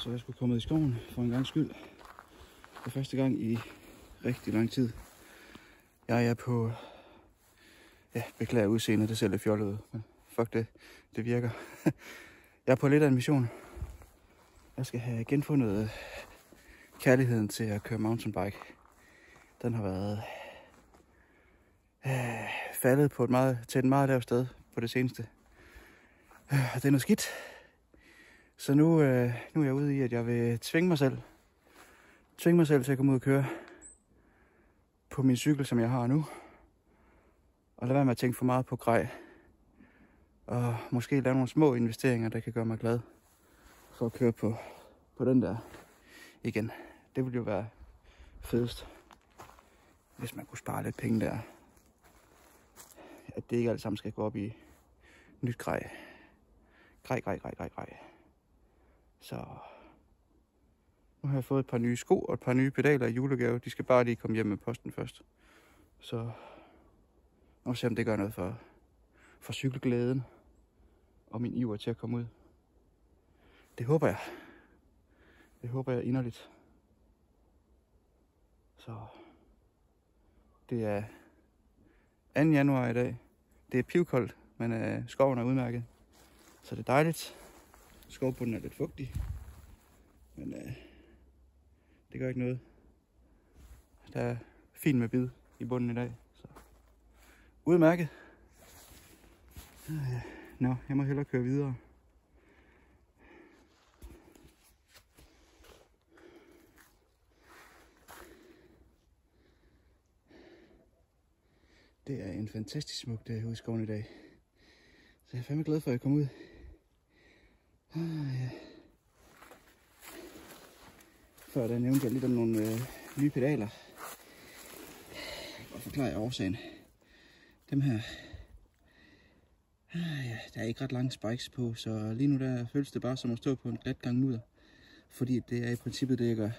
Så jeg skulle komme i skoven for en gang skyld. For første gang i rigtig lang tid. Jeg er på... Ja, beklager udseendet, det ser lidt fjollet ud. Men fuck det, det virker. Jeg er på lidt af en mission. Jeg skal have genfundet kærligheden til at køre mountainbike. Den har været faldet på til et meget lavt sted på det seneste. Det er noget skidt. Så nu er jeg ude i, at jeg vil tvinge mig selv til at komme ud og køre på min cykel, som jeg har nu. Og lad være med at tænke for meget på grej. Og måske lave nogle små investeringer, der kan gøre mig glad for at køre på den der igen. Det ville jo være fedest, hvis man kunne spare lidt penge der. At det ikke alt sammen skal gå op i nyt grej. Grej. Så nu har jeg fået et par nye sko og et par nye pedaler i julegave. De skal bare lige komme hjem med posten først. Så nu se om det gør noget for cykelglæden og min iver til at komme ud. Det håber jeg. Det håber jeg inderligt. Så det er 2. januar i dag. Det er pivkoldt, men skoven er udmærket. Så det er dejligt. Skovbunden er lidt fugtig. Men det gør ikke noget. Der er fint med bid i bunden i dag. Så udmærket. Nå, jeg må hellere køre videre. Det er en fantastisk smuk dag ude i skoven i dag. Så jeg er fandme glad for, at jeg kom ud. Ja. Før der nævnte jeg lidt om nogle nye pedaler. Jeg kan forklare jer årsagen. Dem her. Ja, der er ikke ret lange spikes på, så lige nu der føles det bare som at stå på en glat gang mudder. Fordi det er i princippet det, jeg gør.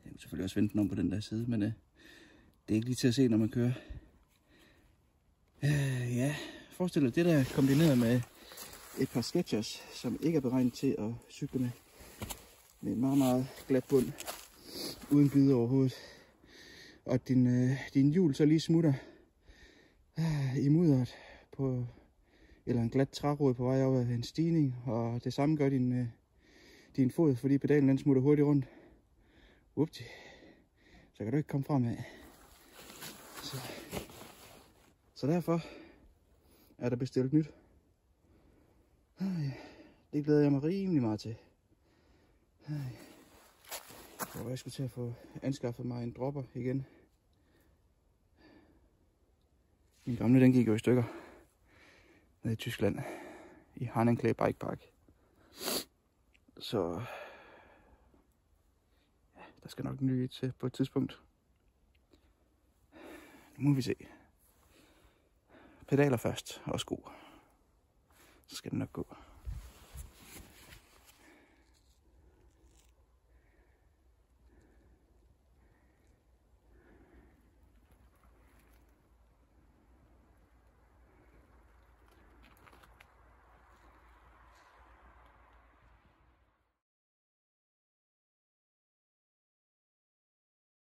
Jeg kan selvfølgelig også vente den om på den der side, men det er ikke lige til at se, når man kører. Ja, forestil dig det der kombineret med et par Skechers, som ikke er beregnet til at cykle med. Med en meget, meget glat bund. Uden bid overhovedet. Og din hjul så lige smutter i mudderet på eller en glat trærod på vej op ad en stigning. Og det samme gør din fod, fordi pedalen den smutter hurtigt rundt. Upti. Så kan du ikke komme fremad. Så derfor er der bestilt nyt. Det glæder jeg mig rimelig meget til. Jeg skulle til at få anskaffet mig en dropper igen. Min gamle den gik jo i stykker nede i Tyskland i Hannenklee Bike Park. Så ja, der skal nok en ny til på et tidspunkt. Nu må vi se. Pedaler først og sko. Så skal det nok gå.